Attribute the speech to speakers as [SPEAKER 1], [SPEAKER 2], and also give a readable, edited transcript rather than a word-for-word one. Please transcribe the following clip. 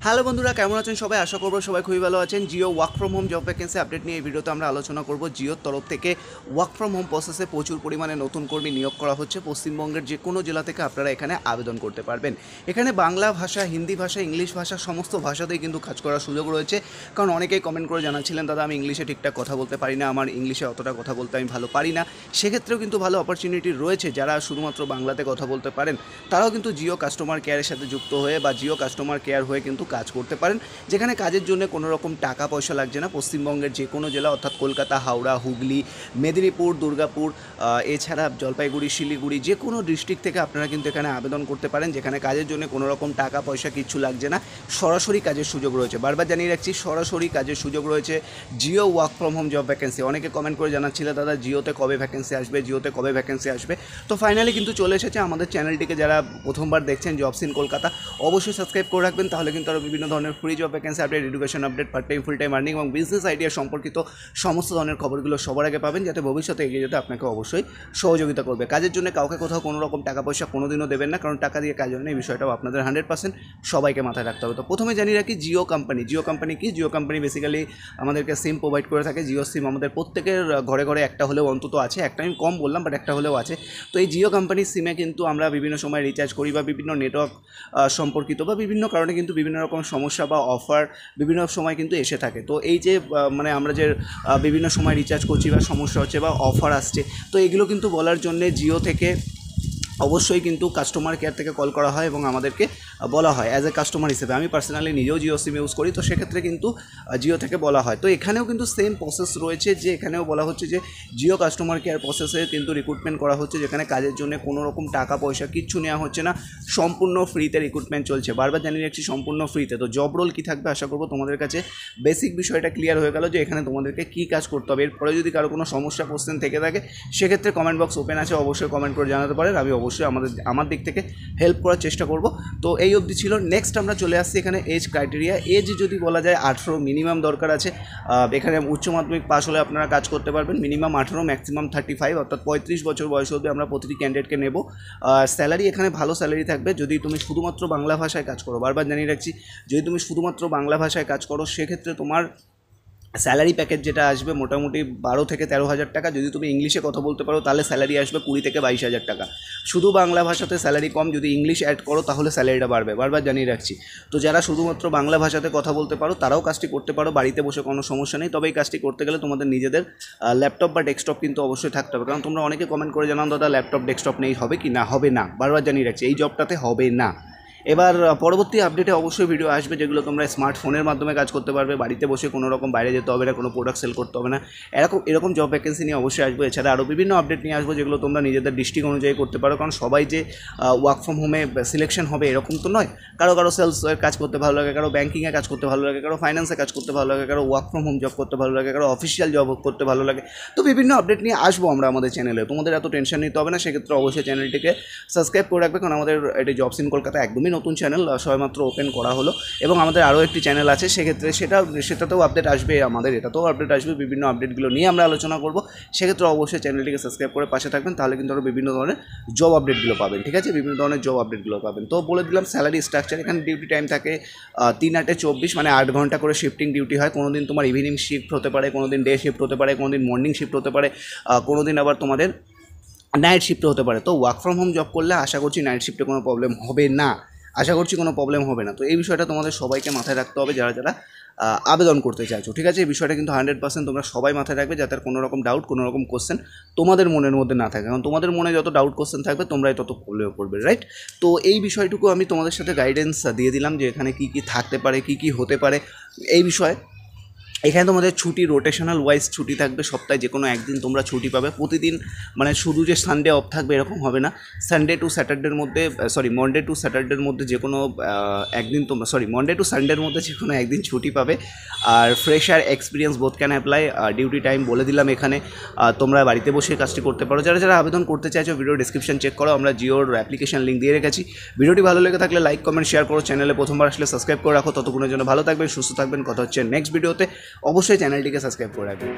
[SPEAKER 1] Hello বন্ধুরা, কেমন আছেন সবাই? আশা করবো সবাই খুবই ভালো আছেন। Jio work from home job vacancy update নিয়ে এই ভিডিওতে আমরা আলোচনা করব। জিওর তরফ থেকে ওয়ার্ক ফ্রম হোম প্রসেসে প্রচুর পরিমাণে নতুন কর্মী নিয়োগ করা হচ্ছে। পশ্চিমবঙ্গের যে কোনো জেলা থেকে আপনারা এখানে আবেদন করতে পারবেন। এখানে বাংলা ভাষা, হিন্দি ভাষা, ইংলিশ ভাষা সমস্ত ভাষাতেই কিন্তু কাজ করার সুযোগ রয়েছে। কারণ অনেকেই কমেন্ট করে জানাচ্ছিলেন, দাদা আমি ইংলিশে ঠিকঠাক কথা বলতে পারি না, আমার ইংলিশে অতটা কথা বলতে আমি ভালো পারি না। সেক্ষেত্রেও কিন্তু ভালো অপরচুনিটি রয়েছে। যারা শুধুমাত্র বাংলাতে কথা বলতে পারেন তারাও কিন্তু জিও কাস্টমার কেয়ারের সাথে যুক্ত হয়ে বা জিও কাস্টমার কেয়ার হয়ে কিন্তু কাজ করতে পারেন, যেখানে কাজের জন্য কোনো রকম টাকা পয়সা লাগছে না। পশ্চিমবঙ্গের যে কোনো জেলা অর্থাৎ কলকাতা, হাওড়া, হুগলি, মেদিনীপুর, দুর্গাপুর, এছাড়া জলপাইগুড়ি, শিলিগুড়ি যে কোনো ডিস্ট্রিক্ট থেকে আপনারা কিন্তু এখানে আবেদন করতে পারেন, যেখানে কাজের জন্য কোনো রকম টাকা পয়সা কিচ্ছু লাগছে না। সরাসরি কাজের সুযোগ রয়েছে। বারবার জানিয়ে রাখছি, সরাসরি কাজের সুযোগ রয়েছে। Jio work from home job vacancy. অনেকে কমেন্ট করে জানাচ্ছিল, দাদা জিওতে কবে ভ্যাকেন্সি আসবে, জিওতে কবে ভ্যাকেন্সি আসবে। তো ফাইনালি কিন্তু চলে এসেছে। আমাদের চ্যানেলটিকে যারা প্রথমবার দেখছেন, জবস ইন কলকাতা, অবশ্যই সাবস্ক্রাইব করে রাখবেন। তাহলে কিন্তু আরও বিভিন্ন ধরনের free job vacancy update, education update, part time, full time earning এবং বিজনেস আইডিয়া সম্পর্কিত সমস্ত ধরনের খবরগুলো সবার আগে পাবেন, যাতে ভবিষ্যতে এগিয়ে যেতে আপনাকে অবশ্যই সহযোগিতা করবে। কাজের জন্য কাউকে কোথাও কোনো রকম টাকা পয়সা কোনোদিনও দেবেন না, কারণ টাকা দিয়ে কাজ হয় না। এই বিষয়টাও আপনাদের 100% সবাইকে মাথায় রাখতে হবে। তো প্রথমে জানিয়ে রাখি জিও কোম্পানি। জিও কোম্পানি কি? জিও কোম্পানি বেসিক্যালি আমাদেরকে সিম প্রোভাইড করে থাকে। জিও সিম আমাদের প্রত্যেকের ঘরে ঘরে একটা হলেও অন্তত আছে। একটা আমি কম বললাম, বাট একটা হলেও আছে। তো এই জিও কোম্পানির সিমে কিন্তু আমরা বিভিন্ন সময় রিচার্জ করি বা বিভিন্ন নেটওয়ার্ক সম্পর্কিত বা বিভিন্ন কারণে কিন্তু বিভিন্ন রকম সমস্যা বা অফার বিভিন্ন সময় কিন্তু এসে থাকে। তো এই যে মানে আমরা যে বিভিন্ন সময় রিচার্জ করছি বা সমস্যা হচ্ছে বা অফার আসছে, তো এগুলো কিন্তু বলার জন্যে জিও থেকে অবশ্যই কিন্তু কাস্টমার কেয়ার থেকে কল করা হয় এবং আমাদেরকে বলা হয় অ্যাজ এ কাস্টমার হিসেবে। আমি পার্সোনালি নিজেও জিও সিম ইউজ করি, তো সেক্ষেত্রে কিন্তু জিও থেকে বলা হয়। তো এখানেও কিন্তু সেম প্রসেস রয়েছে, যে এখানেও বলা হচ্ছে যে জিও কাস্টমার কেয়ার প্রসেসে কিন্তু রিক্রুটমেন্ট করা হচ্ছে, যেখানে কাজের জন্য কোনো রকম টাকা পয়সা কিচ্ছু নেওয়া হচ্ছে না। সম্পূর্ণ ফ্রিতে রিক্রুটমেন্ট চলছে। বারবার জানিয়ে রাখছি, সম্পূর্ণ ফ্রিতে। তো জব রোল কী থাকবে, আশা করবো তোমাদের কাছে বেসিক বিষয়টা ক্লিয়ার হয়ে গেল যে এখানে তোমাদেরকে কী কাজ করতে হবে। এরপরে যদি কারো কোনো সমস্যা কোশ্চেন থেকে থাকে, সেক্ষেত্রে কমেন্ট বক্স ওপেন আছে, অবশ্যই কমেন্ট করে জানাতে পারেন। আমি অবশ্যই আমার দিক থেকে হেল্প করার চেষ্টা করব। তো এই অবধি ছিল। নেক্সট আমরা চলে আসছি এখানে এজ ক্রাইটেরিয়া। এজ যদি বলা যায় 18 মিনিমাম দরকার আছে। এখানে উচ্চ মাধ্যমিক পাস হলে আপনারা কাজ করতে পারবেন। মিনিমাম 18, ম্যাক্সিমাম 35, অর্থাৎ 35 বছর বয়স অবধি আমরা প্রতিটি ক্যান্ডিডেটকে নেব। স্যালারি এখানে ভালো স্যালারি থাকবে যদি তুমি শুধুমাত্র বাংলা ভাষায় কাজ করো। বারবার জানিয়ে রাখছি, যদি তুমি শুধুমাত্র বাংলা ভাষায় কাজ করো, সেক্ষেত্রে তোমার স্যালারি প্যাকেজ যেটা আসবে মোটামুটি 12 থেকে 13 হাজার টাকা। যদি তুমি ইংলিশে কথা বলতে পারো তাহলে স্যালারি আসবে 20 থেকে 22 হাজার টাকা। শুধু বাংলা ভাষাতে স্যালারি কম, যদি ইংলিশ অ্যাড করো তাহলে স্যালারিটা বাড়বে। বারবার জানিয়ে রাখছি। তো যারা শুধুমাত্র বাংলা ভাষাতে কথা বলতে পারো তারাও কাজটি করতে পারো, বাড়িতে বসে কোনো সমস্যা নেই। তবে এই কাজটি করতে গেলে তোমাদের নিজেদের ল্যাপটপ বা ডেস্কটপ কিন্তু অবশ্যই থাকতে হবে। কারণ তোমরা অনেকে কমেন্ট করে জানাও, দাদা ল্যাপটপ ডেস্কটপ নেই, হবে কি? না, হবে না। বারবার জানিয়ে রাখছি, এই জবটাতে হবে না। এবার পরবর্তী আপডেটে অবশ্যই ভিডিও আসবে, যেগুলো তোমরা স্মার্টফোনের মাধ্যমে কাজ করতে পারবে, বাড়িতে বসে কোনো রকম বাইরে যেতে হবে না, কোনো প্রোডাক্ট সেল করতে হবে না। এরকম জব ভ্যাকেন্সি নিয়ে অবশ্যই আসবো। এছাড়া আরও বিভিন্ন আপডেট নিয়ে আসবো, যেগুলো তোমরা নিজেদের ডিস্ট্রিক্ট অনুযায়ী করতে পারো। কারণ সবাই যে ওয়ার্ক ফ্রম হোমে সিলেকশন হবে এরকম তো নয়। কারো সেলসের কাজ করতে ভালো লাগে, কারো ব্যাঙ্কিংয়ে কাজ করতে ভালো লাগে, কারো ফাইন্যান্সে কাজ করতে ভালো লাগে, কারো ওয়ার্ক ফ্রম হোম জব করতে ভালো লাগে, কারো অফিসিয়াল জব করতে ভালো লাগে। তো বিভিন্ন আপডেট নিয়ে আসবো আমরা আমাদের চ্যানেলে। তোমাদের এত টেনশন নিতে হবে না। সেক্ষেত্রে অবশ্যই চ্যানেলটিকে সাবস্ক্রাইব করে রাখবে, কারণ আমাদের এটি জবস ইন কলকাতা একদমই নতুন চ্যানেল, মাত্র ওপেন করা হলো। এবং আমাদের আরও একটি চ্যানেল আছে, সেক্ষেত্রে সেটাতেও আপডেট আসবে, আমাদের এটাতেও আপডেট আসবে। বিভিন্ন আপডেটগুলো নিয়ে আমরা আলোচনা করব। সেক্ষেত্রে অবশ্যই চ্যানেলটিকে সাবস্ক্রাইব করে পাশে থাকবেন, তাহলে কিন্তু আরও বিভিন্ন ধরনের জব আপডেটগুলো পাবেন। ঠিক আছে, বিভিন্ন ধরনের জব আপডেটগুলো পাবেন। তো বলে দিলাম স্যালারি স্ট্রাকচার। এখানে ডিউটি টাইম থাকে 3-8-24, মানে 8 ঘন্টা করে শিফটিং ডিউটি হয়। কোনো দিন তোমার ইভিনিং শিফট হতে পারে, কোনো দিন ডে শিফট হতে পারে, কোনো দিন মর্নিং শিফট হতে পারে, কোনো দিন আবার তোমাদের নাইট শিফট হতে পারে। তো ওয়ার্ক ফ্রম হোম জব করলে আশা করছি নাইট শিফটে কোনো প্রবলেম হবে না। কোনো প্রবলেম হবে না। তো এই বিষয়টা তোমাদের সবাইকে মাথায় রাখতে হবে, যারা যারা আবেদন করতে চাইছো। ঠিক আছে, এই বিষয়টা কিন্তু 100% তোমরা সবাই মাথায় রাখবে, যাতে কোনো রকম ডাউট, কোনো রকম কোশ্চেন তোমাদের মনের মধ্যে না থাকে। কারণ তোমাদের মনে যত ডাউট কোশ্চেন থাকবে তোমরাই তত প্রবলেমে পড়বে, রাইট? তো এই বিষয়টুকু আমি তোমাদের সাথে গাইডেন্স দিয়ে দিলাম, যে এখানে কী কী থাকতে পারে, কী কী হতে পারে এই বিষয়ে। এখানে তোমাদের ছুটি রোটেশনাল ওয়াইজ ছুটি থাকবে। সপ্তাহে যে কোনো একদিন তোমরা ছুটি পাবে প্রতিদিন। মানে শুধু যে সানডে অফ থাকবে এরকম হবে না। সানডে টু স্যাটারডের মধ্যে, মনডে টু স্যাটারডের মধ্যে যে কোনো একদিন তোমরা, মনডে টু সানডের মধ্যে যে কোনো একদিন ছুটি পাবে। আর fresher experience both can apply. Duty time বলে দিলাম এখানে। তোমরা বাড়িতে বসে কাজটি করতে পারো। যারা যারা আবেদন করতে চাইছো, ভিডিও ডিসক্রিপশন চেক করো, আমরা জিওর অ্যাপ্লিকেশন লিঙ্ক দিয়ে রেখেছি। ভিডিওটি ভালো লেগে থাকলে লাইক, কমেন্ট, শেয়ার করো। চ্যানেলে প্রথমবার আসলে সাবস্ক্রাইব করে রাখো। ততক্ষণের জন্য ভালো থাকবেন, সুস্থ থাকবেন। কথা হচ্ছে নেক্সট ভিডিওতে। অবশ্যই চ্যানেলটিকে সাবস্ক্রাইব করে রাখবেন।